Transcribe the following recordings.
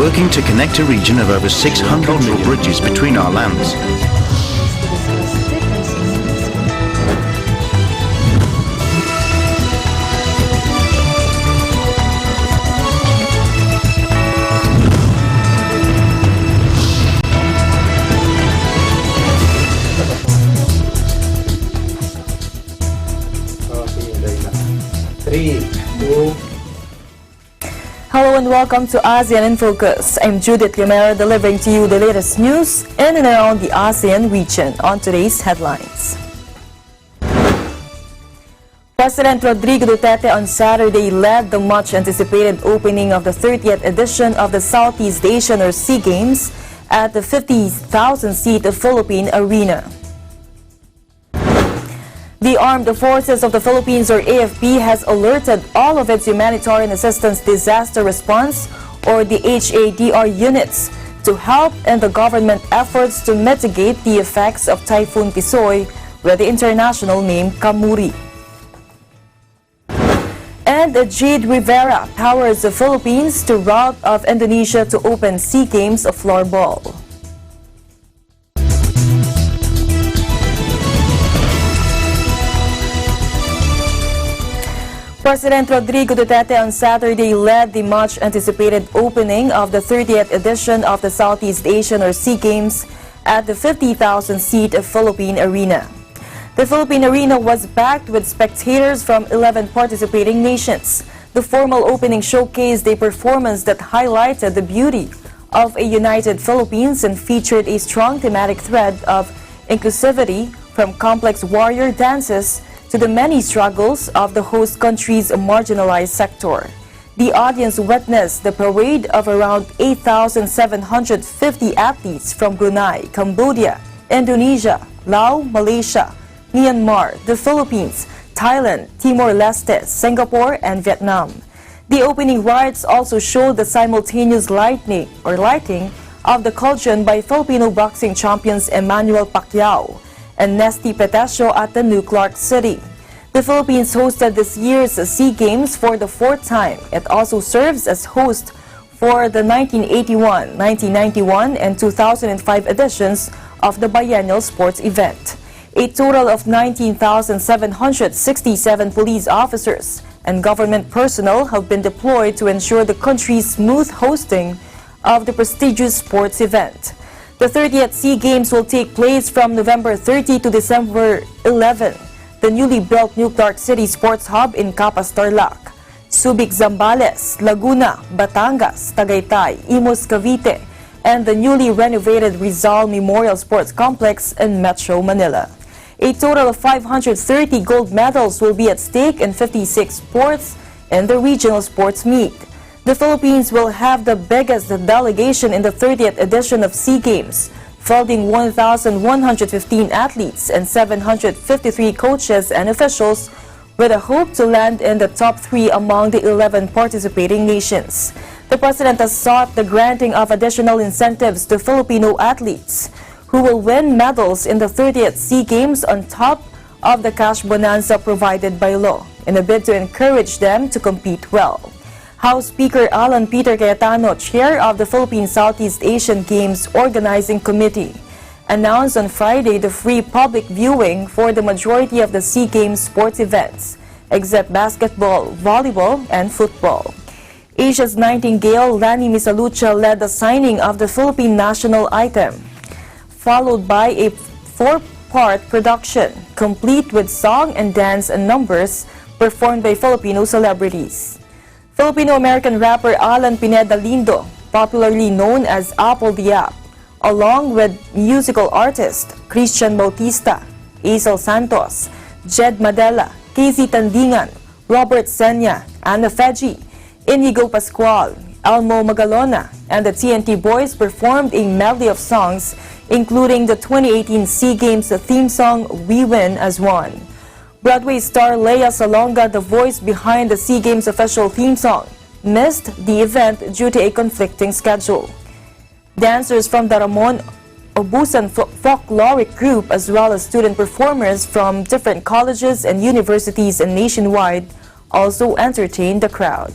working to connect a region of over 600 million bridges between our lands. Hello and welcome to ASEAN in Focus. I'm Judith Romero delivering to you the latest news in and around the ASEAN region on today's headlines. President Rodrigo Duterte on Saturday led the much-anticipated opening of the 30th edition of the Southeast Asian or SEA Games at the 50,000-seat Philippine Arena. The Armed Forces of the Philippines or AFP has alerted all of its Humanitarian Assistance Disaster Response or the HADR units to help in the government efforts to mitigate the effects of Typhoon Tisoy with the international name Kamuri. And Jade Rivera powers the Philippines to rout of Indonesia to open SEA Games floorball. President Rodrigo Duterte on Saturday led the much-anticipated opening of the 30th edition of the Southeast Asian or SEA Games at the 50,000-seat Philippine Arena. The Philippine Arena was packed with spectators from 11 participating nations. The formal opening showcased a performance that highlighted the beauty of a united Philippines and featured a strong thematic thread of inclusivity from complex warrior dances to the many struggles of the host country's marginalized sector. The audience witnessed the parade of around 8,750 athletes from Brunei, Cambodia, Indonesia, Laos, Malaysia, Myanmar, the Philippines, Thailand, Timor-Leste, Singapore, and Vietnam. The opening rites also showed the simultaneous lighting of the cauldron by Filipino boxing champions Emmanuel Pacquiao and Nesty Petesio at the New Clark City. The Philippines hosted this year's SEA Games for the fourth time. It also serves as host for the 1981, 1991, and 2005 editions of the biennial sports event. A total of 19,767 police officers and government personnel have been deployed to ensure the country's smooth hosting of the prestigious sports event. The 30th SEA Games will take place from November 30 to December 11. The newly built New Clark City Sports Hub in Capas, Tarlac, Subic, Zambales, Laguna, Batangas, Tagaytay, Imus, Cavite, and the newly renovated Rizal Memorial Sports Complex in Metro Manila. A total of 530 gold medals will be at stake in 56 sports in the regional sports meet. The Philippines will have the biggest delegation in the 30th edition of SEA Games, fielding 1,115 athletes and 753 coaches and officials, with a hope to land in the top 3 among the 11 participating nations. The President has sought the granting of additional incentives to Filipino athletes who will win medals in the 30th SEA Games on top of the cash bonanza provided by law, in a bid to encourage them to compete well. House Speaker Alan Peter Cayetano, chair of the Philippine Southeast Asian Games Organizing Committee, announced on Friday the free public viewing for the majority of the SEA Games sports events, except basketball, volleyball, and football. Asia's Nightingale, Lani Misalucha, led the signing of the Philippine national item, followed by a 4-part production, complete with song and dance and numbers performed by Filipino celebrities. Filipino-American rapper Alan Pineda Lindo, popularly known as Apple the App, along with musical artist Christian Bautista, Aisel Santos, Jed Madela, Casey Tandingan, Robert Senya, Ana Feji, Inigo Pascual, Elmo Magalona, and the TNT Boys performed a medley of songs, including the 2018 SEA Games theme song We Win as One. Broadway star Lea Salonga, the voice behind the SEA Games official theme song, missed the event due to a conflicting schedule. Dancers from the Ramon Obusan folkloric group, as well as student performers from different colleges and universities and nationwide, also entertained the crowd.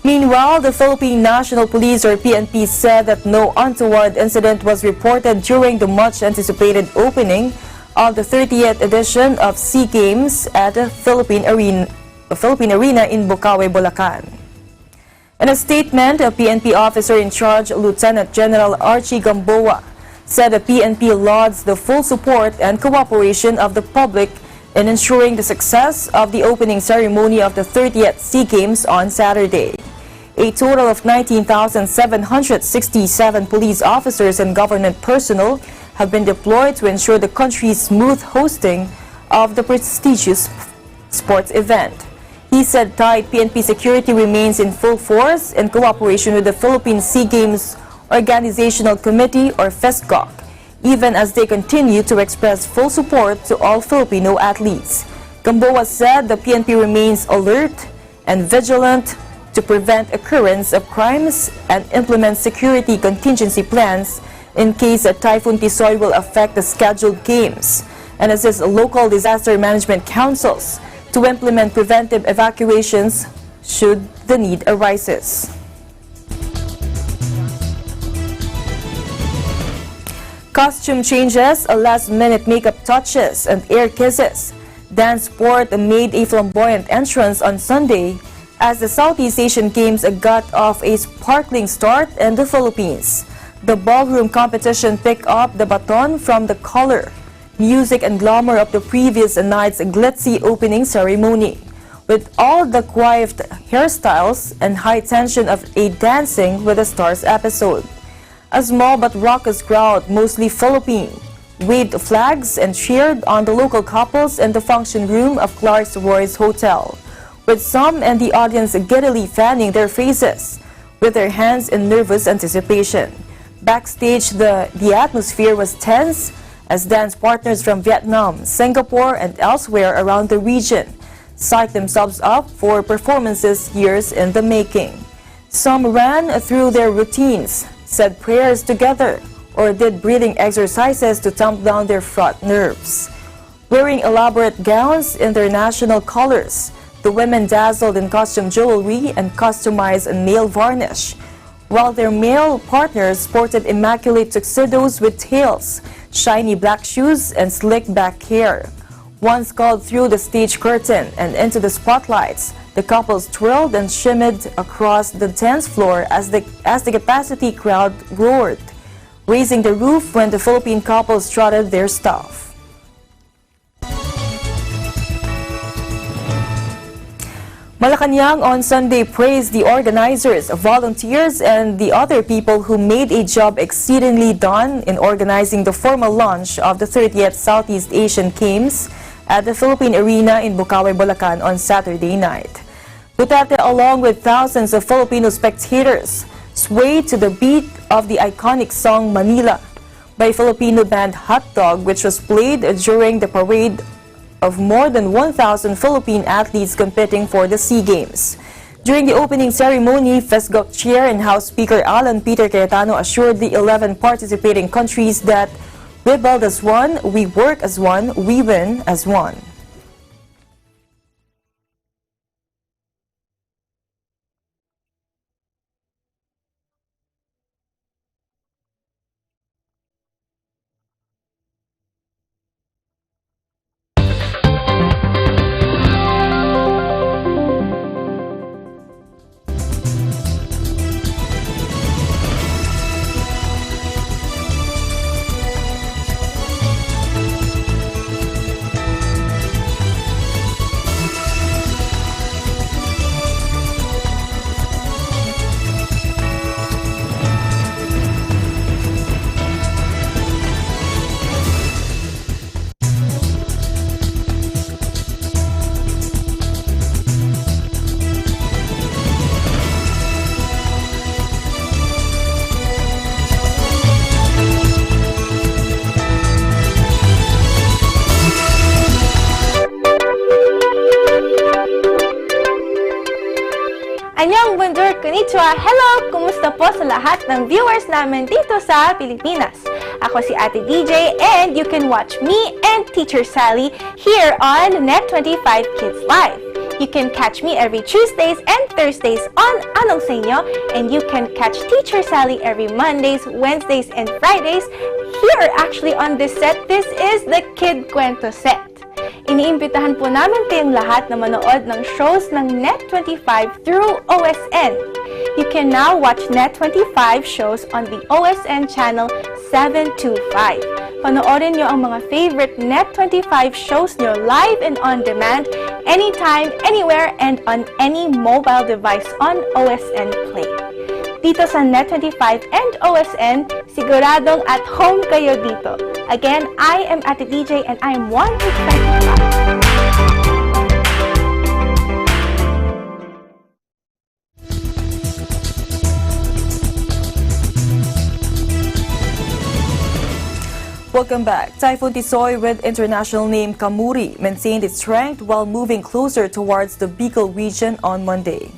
Meanwhile, the Philippine National Police or PNP said that no untoward incident was reported during the much-anticipated opening of the 30th edition of SEA Games at the Philippine Arena in Bukawi, Bulacan. In a statement, a PNP officer in charge, Lieutenant General Archie Gamboa, said the PNP lauds the full support and cooperation of the public in ensuring the success of the opening ceremony of the 30th SEA Games on Saturday. A total of 19,767 police officers and government personnel have been deployed to ensure the country's smooth hosting of the prestigious sports event. He said tight PNP security remains in full force in cooperation with the Philippine SEA Games Organizational Committee or FESCOC, even as they continue to express full support to all Filipino athletes. Gamboa said the PNP remains alert and vigilant to prevent occurrence of crimes and implement security contingency plans in case a Typhoon Tisoy will affect the scheduled games, and assist local disaster management councils to implement preventive evacuations should the need arises. Costume changes, last-minute makeup touches, and air kisses. Dance sport made a flamboyant entrance on Sunday as the Southeast Asian Games got off a sparkling start in the Philippines. The ballroom competition picked up the baton from the color, music, and glamour of the previous night's glitzy opening ceremony, with all the quiet hairstyles and high tension of a Dancing with the Stars episode. A small but raucous crowd, mostly Philippine, waved flags and cheered on the local couples in the function room of Clark's Roy's Hotel, with some in the audience giddily fanning their faces with their hands in nervous anticipation. Backstage, the atmosphere was tense as dance partners from Vietnam, Singapore, and elsewhere around the region psyched themselves up for performances years in the making. Some ran through their routines, said prayers together, or did breathing exercises to tamp down their fraught nerves. Wearing elaborate gowns in their national colors, the women dazzled in costume jewelry and customized nail varnish, while their male partners sported immaculate tuxedos with tails, shiny black shoes, and slick back hair. Once called through the stage curtain and into the spotlights, the couples twirled and shimmied across the dance floor as the capacity crowd roared, raising the roof when the Philippine couples trotted their stuff. Malacanang on Sunday praised the organizers, volunteers, and the other people who made a job exceedingly done in organizing the formal launch of the 30th Southeast Asian Games at the Philippine Arena in Bukawi, Bulacan on Saturday night. Duterte, along with thousands of Filipino spectators, swayed to the beat of the iconic song Manila by Filipino band Hot Dog, which was played during the parade of more than 1,000 Philippine athletes competing for the SEA Games. During the opening ceremony, FESGOC Chair and House Speaker Alan Peter Cayetano assured the 11 participating countries that we build as one, we work as one, we win as one. Annyeong bonjour, konnichiwa, hello! Kumusta po sa lahat ng viewers namin dito sa Pilipinas? Ako si Ate DJ and you can watch me and Teacher Sally here on Net25 Kids Live. You can catch me every Tuesdays and Thursdays on Anong Sa Inyo, and you can catch Teacher Sally every Mondays, Wednesdays, and Fridays here actually on this set. This is the Kid Kwento set. Iniimbitahan po namin kayong lahat na manood ng shows ng Net25 through OSN. You can now watch Net25 shows on the OSN channel 725. Panoorin nyo ang mga favorite Net25 shows nyo live and on demand, anytime, anywhere, and on any mobile device on OSN Play. Dito sa Net25 and OSN, siguradong at home kayo dito. Again, I am Ate DJ and I am one who's 25. Welcome back. Typhoon Tisoy, with international name Kamuri, maintained its strength while moving closer towards the Bicol region on Monday.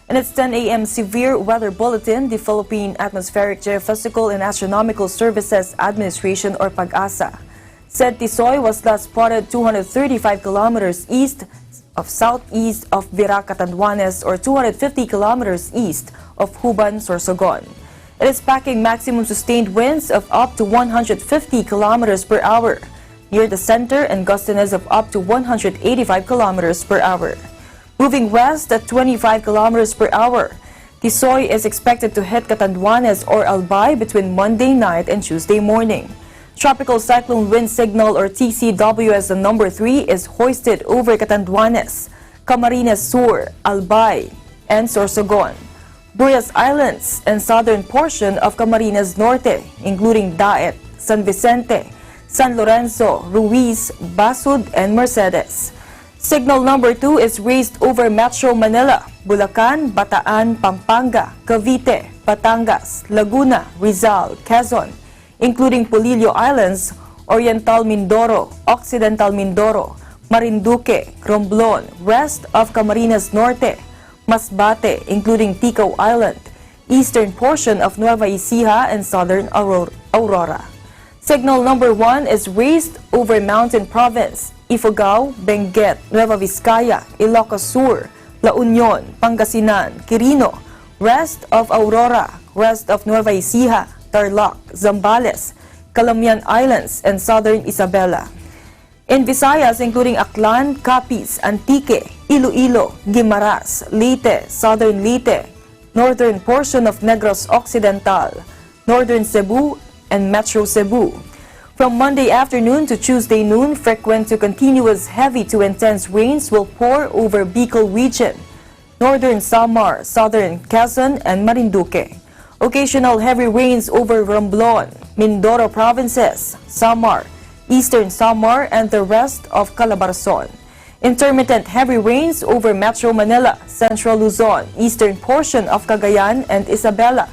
In its 10 a.m. severe weather bulletin, the Philippine Atmospheric Geophysical and Astronomical Services Administration, or PAGASA, said Tisoy was last spotted 235 kilometers east of southeast of Virac, Catanduanes, or 250 kilometers east of Huban, Sorsogon. It is packing maximum sustained winds of up to 150 kilometers per hour near the center and gustiness of up to 185 kilometers per hour. Moving west at 25 kilometers per hour, Tisoy is expected to hit Catanduanes or Albay between Monday night and Tuesday morning. Tropical Cyclone Wind Signal, or TCW, as the number 3 is hoisted over Catanduanes, Camarines Sur, Albay, and Sorsogon. Burias Islands and southern portion of Camarines Norte, including Daet, San Vicente, San Lorenzo, Ruiz, Basud, and Mercedes. Signal number 2 is raised over Metro Manila, Bulacan, Bataan, Pampanga, Cavite, Batangas, Laguna, Rizal, Quezon, including Polillo Islands, Oriental Mindoro, Occidental Mindoro, Marinduque, Romblon, west of Camarines Norte, Masbate, including Ticao Island, eastern portion of Nueva Ecija, and southern Aurora. Signal number 1 is raised over Mountain Province, Ifugao, Benguet, Nueva Vizcaya, Ilocos Sur, La Union, Pangasinan, Quirino, west of Aurora, west of Nueva Ecija, Tarlac, Zambales, Calamian Islands, and southern Isabela. In Visayas, including Aklan, Capiz, Antique, Iloilo, Guimaras, Leyte, southern Leyte, northern portion of Negros Occidental, northern Cebu, and Metro Cebu. From Monday afternoon to Tuesday noon, frequent to continuous heavy to intense rains will pour over Bicol region, northern Samar, southern Quezon, and Marinduque. Occasional heavy rains over Romblon, Mindoro provinces, Samar, eastern Samar, and the rest of Calabarzon. Intermittent heavy rains over Metro Manila, Central Luzon, eastern portion of Cagayan and Isabela,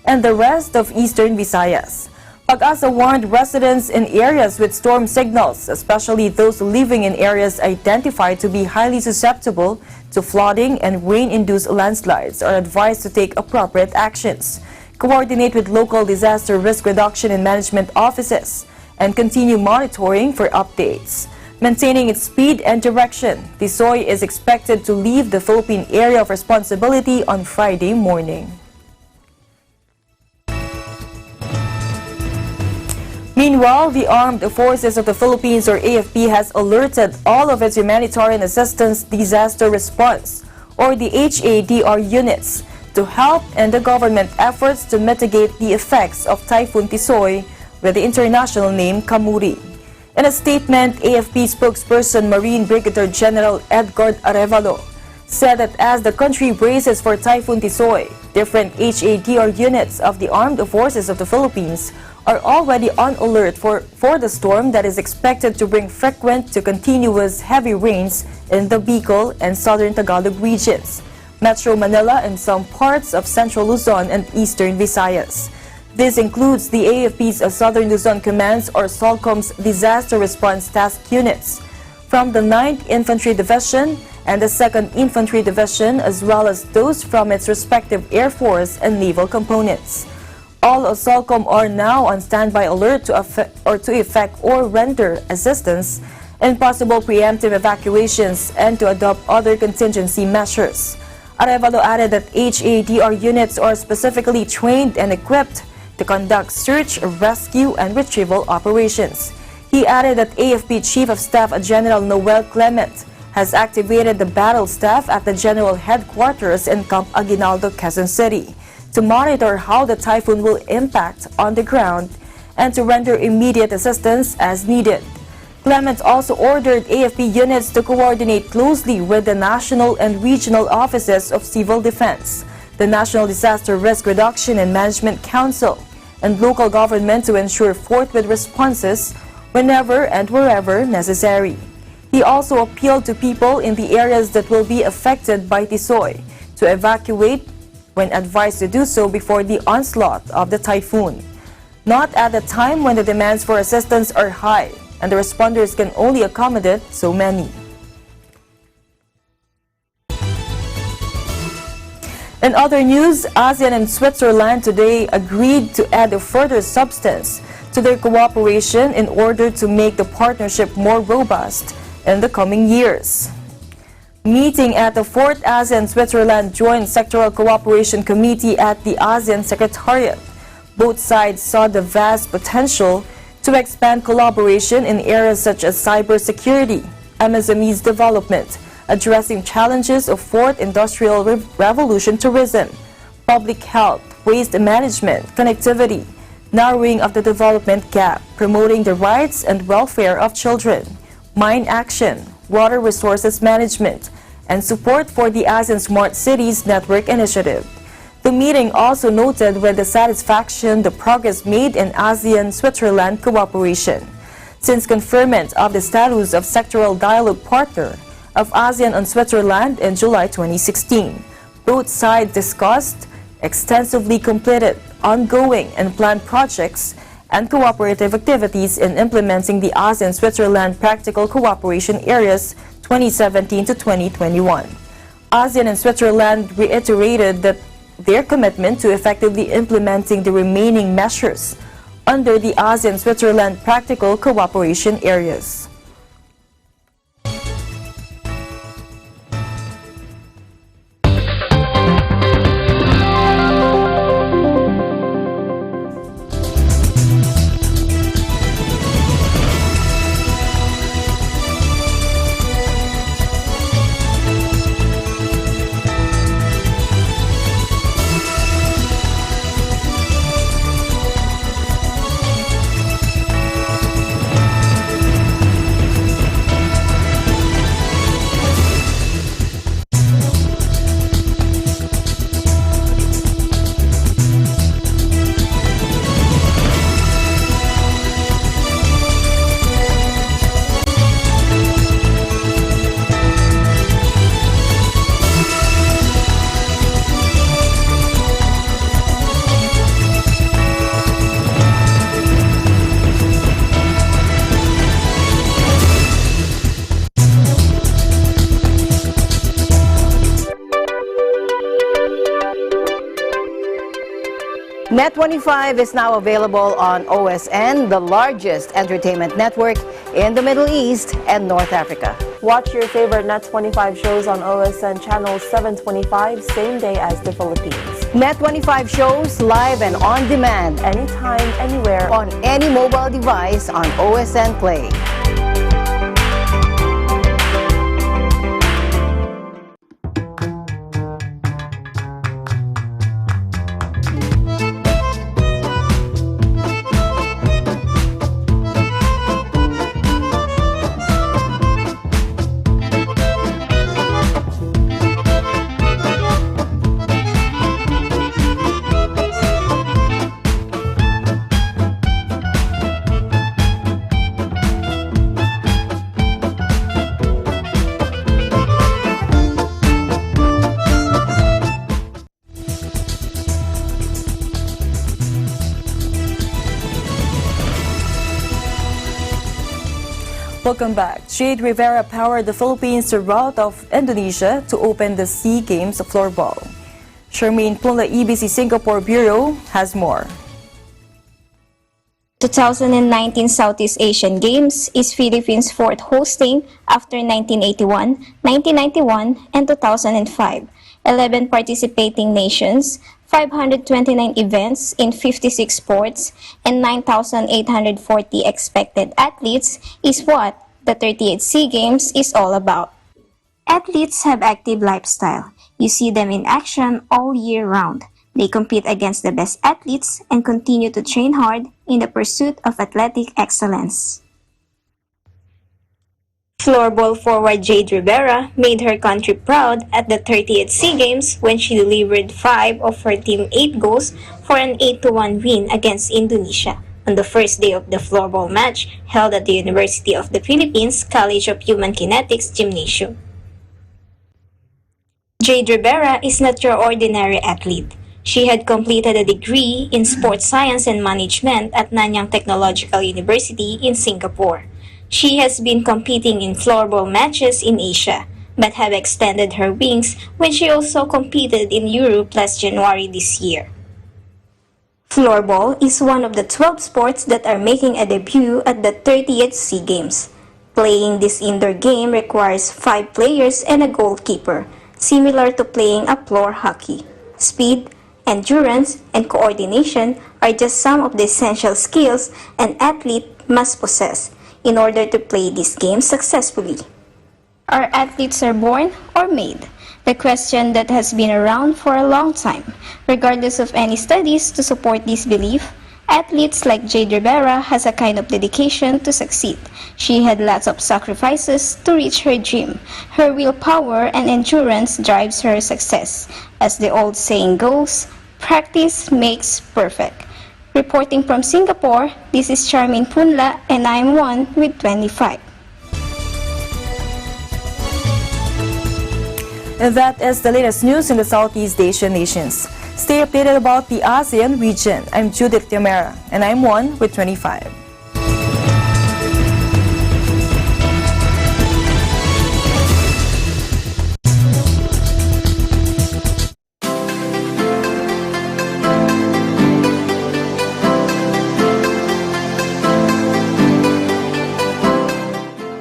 and the rest of eastern Visayas. PAGASA warned residents in areas with storm signals, especially those living in areas identified to be highly susceptible to flooding and rain-induced landslides, are advised to take appropriate actions, coordinate with local disaster risk reduction and management offices, and continue monitoring for updates. Maintaining its speed and direction, Tisoy is expected to leave the Philippine area of responsibility on Friday morning. Meanwhile, the Armed Forces of the Philippines, or AFP, has alerted all of its humanitarian assistance disaster response, or the HADR units, to help in the government efforts to mitigate the effects of Typhoon Tisoy, with the international name Kamuri. In a statement, AFP spokesperson Marine Brigadier General Edgar Arevalo said that as the country braces for Typhoon Tisoy, different HADR units of the Armed Forces of the Philippines are already on alert for the storm that is expected to bring frequent to continuous heavy rains in the Bicol and southern Tagalog regions, Metro Manila, and some parts of Central Luzon and eastern Visayas. This includes the AFP's Southern Luzon Command's, or SOLCOM's, disaster response task units from the 9th Infantry Division and the 2nd Infantry Division, as well as those from its respective Air Force and naval components. All of SOLCOM are now on standby alert to effect or render assistance and possible preemptive evacuations and to adopt other contingency measures. Arevalo added that HADR units are specifically trained and equipped to conduct search, rescue, and retrieval operations. He added that AFP Chief of Staff General Noel Clement has activated the battle staff at the General Headquarters in Camp Aguinaldo, Quezon City to monitor how the typhoon will impact on the ground and to render immediate assistance as needed. Clement also ordered AFP units to coordinate closely with the national and regional offices of civil defense, the National Disaster Risk Reduction and Management Council, and local government to ensure forthwith responses whenever and wherever necessary. He also appealed to people in the areas that will be affected by Tisoy to evacuate when advised to do so before the onslaught of the typhoon, not at a time when the demands for assistance are high and the responders can only accommodate so many. In other news, ASEAN and Switzerland today agreed to add a further substance to their cooperation in order to make the partnership more robust in the coming years. Meeting at the 4th ASEAN-Switzerland Joint Sectoral Cooperation Committee at the ASEAN Secretariat, both sides saw the vast potential to expand collaboration in areas such as cybersecurity, MSMEs development, addressing challenges of fourth industrial revolution tourism, public health, waste management, connectivity, narrowing of the development gap, promoting the rights and welfare of children, mine action, water resources management, and support for the ASEAN Smart Cities Network Initiative. The meeting also noted with satisfaction the progress made in ASEAN-Switzerland cooperation since conferment of the status of sectoral dialogue partner of ASEAN on Switzerland in July 2016. Both sides discussed extensively completed, ongoing, and planned projects and cooperative activities in implementing the ASEAN-Switzerland Practical Cooperation Areas 2017 to 2021. ASEAN and Switzerland reiterated that their commitment to effectively implementing the remaining measures under the ASEAN-Switzerland Practical Cooperation Areas. Net25 is now available on OSN, the largest entertainment network in the Middle East and North Africa. Watch your favorite Net25 shows on OSN channel 725 same day as the Philippines. Net25 shows live and on demand Anytime, anywhere. on any mobile device on OSN Play. Welcome back. Jade Rivera powered the Philippines to rout of Indonesia to open the SEA Games floorball. Charmaine Plumla, EBC Singapore Bureau, has more. 2019 Southeast Asian Games is Philippines' fourth hosting after 1981, 1991, and 2005. 11 participating nations, 529 events in 56 sports, and 9,840 expected athletes is what the 38th SEA Games is all about. Athletes have active lifestyle. You see them in action all year round. They compete against the best athletes and continue to train hard in the pursuit of athletic excellence. Floorball forward Jade Rivera made her country proud at the 30th SEA Games when she delivered 5 of her team 8 goals for an 8-1 win against Indonesia on the first day of the floorball match held at the University of the Philippines College of Human Kinetics Gymnasium. Jade Rivera is not your ordinary athlete. She had completed a degree in sports science and management at Nanyang Technological University in Singapore. She has been competing in floorball matches in Asia, but have extended her wings when she also competed in Europe last January this year. Floorball is one of the 12 sports that are making a debut at the 30th SEA Games. Playing this indoor game requires 5 players and a goalkeeper, similar to playing a floor hockey. Speed, endurance, and coordination are just some of the essential skills an athlete must possess in order to play this game successfully. Are athletes born or made? The question that has been around for a long time. Regardless of any studies to support this belief, athletes like Jade Rivera has a kind of dedication to succeed. She had lots of sacrifices to reach her dream. Her willpower and endurance drives her success. As the old saying goes, practice makes perfect. Reporting from Singapore, this is Charmaine Punla and I'm 1 with 25. And that is the latest news in the Southeast Asian nations. Stay updated about the ASEAN region. I'm Judith Tiamera and I'm 1 with 25.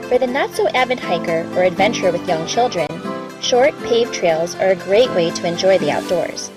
For the not-so-avid hiker or adventurer with young children, short, paved trails are a great way to enjoy the outdoors.